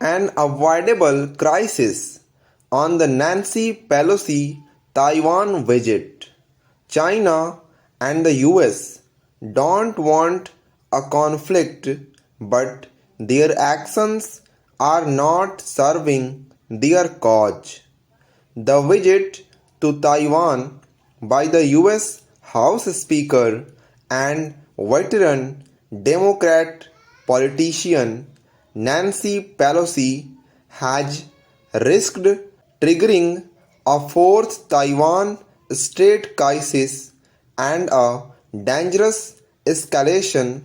An avoidable crisis on the Nancy Pelosi Taiwan visit. China and the US don't want a conflict, but their actions are not serving their cause. The visit to Taiwan by the US House Speaker and veteran Democrat politician Nancy Pelosi has risked triggering a fourth Taiwan Strait crisis and a dangerous escalation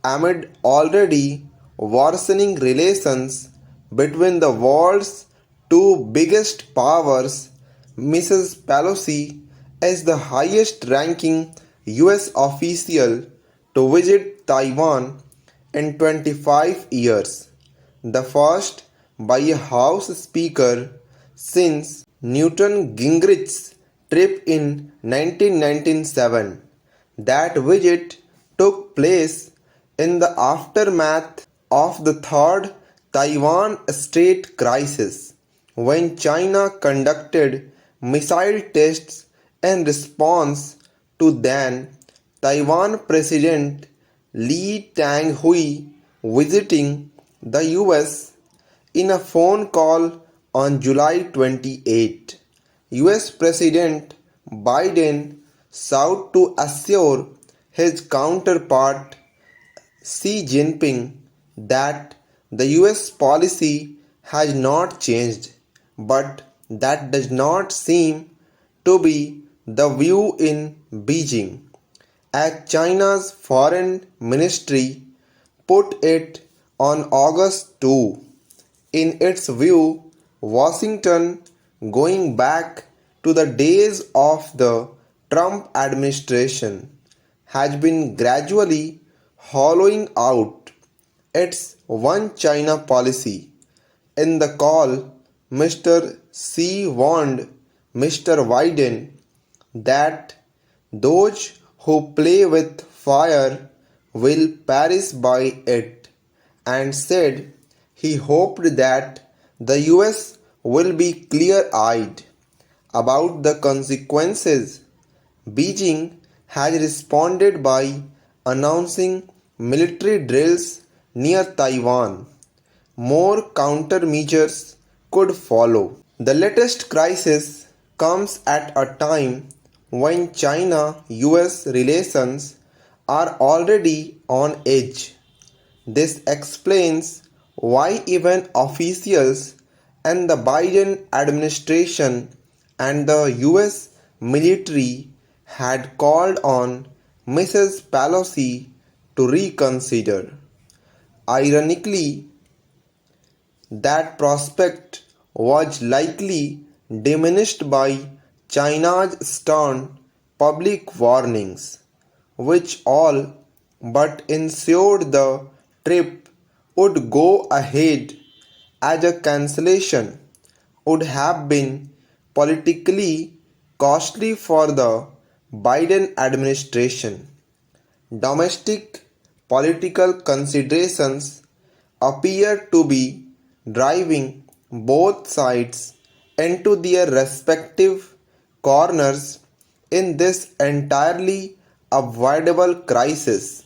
amid already worsening relations between the world's two biggest powers. Mrs. Pelosi is the highest ranking US official to visit Taiwan in 25 years, the first by a House Speaker since Newton Gingrich's trip in 1997. That visit took place in the aftermath of the third Taiwan Strait crisis, when China conducted missile tests in response to then Taiwan President Lee Teng-hui visiting the US. In a phone call on July 28, US President Biden sought to assure his counterpart Xi Jinping that the US policy has not changed, but that does not seem to be the view in Beijing, as China's foreign ministry put it on August 2. In its view, Washington, going back to the days of the Trump administration, has been gradually hollowing out its one China policy. In the call, Mr. Xi warned Mr. Biden that those who play with fire will perish by it, and said he hoped that the US will be clear-eyed about the consequences. Beijing has responded by announcing military drills near Taiwan. More countermeasures could follow. The latest crisis comes at a time when China-US relations are already on edge. This explains why even officials in the Biden administration and the US military had called on Mrs. Pelosi to reconsider. Ironically, that prospect was likely diminished by China's stern public warnings, which all but ensured the trip would go ahead, as a cancellation would have been politically costly for the Biden administration. Domestic political considerations appear to be driving both sides into their respective corners in this entirely avoidable crisis.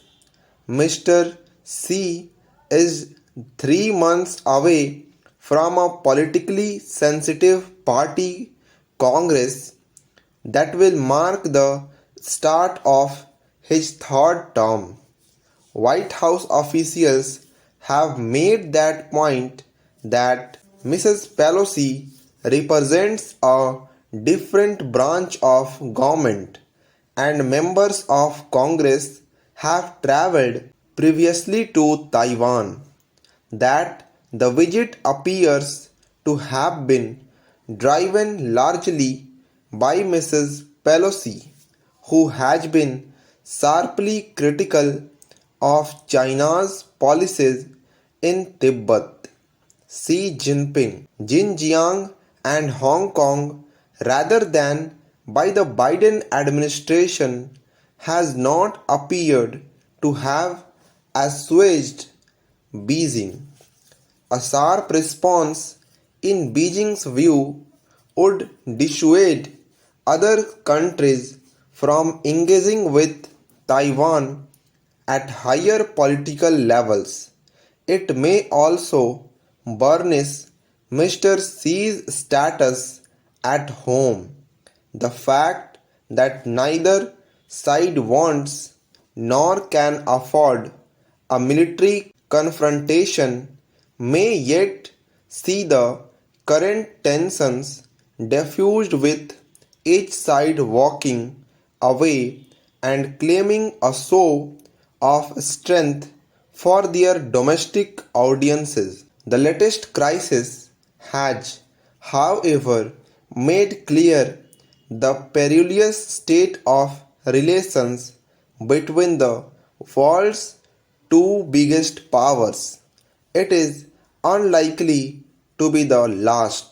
Mr. Xi is 3 months away from a politically sensitive party congress that will mark the start of his third term. White House officials have made that point that Mrs. Pelosi represents a different branch of government, and members of Congress have traveled previously to Taiwan, that the visit appears to have been driven largely by Mrs. Pelosi, who has been sharply critical of China's policies in Tibet, Xi Jinping, Xinjiang and Hong Kong, rather than by the Biden administration, has not appeared to have assuaged Beijing. A sharp response, in Beijing's view, would dissuade other countries from engaging with Taiwan at higher political levels. It may also burnish Mr. Xi's status at home. The fact that neither side wants nor can afford a military confrontation may yet see the current tensions diffused with each side walking away and claiming a show of strength for their domestic audiences. The latest crisis has, however, made clear the perilous state of relations between the world's two biggest powers. It is unlikely to be the last.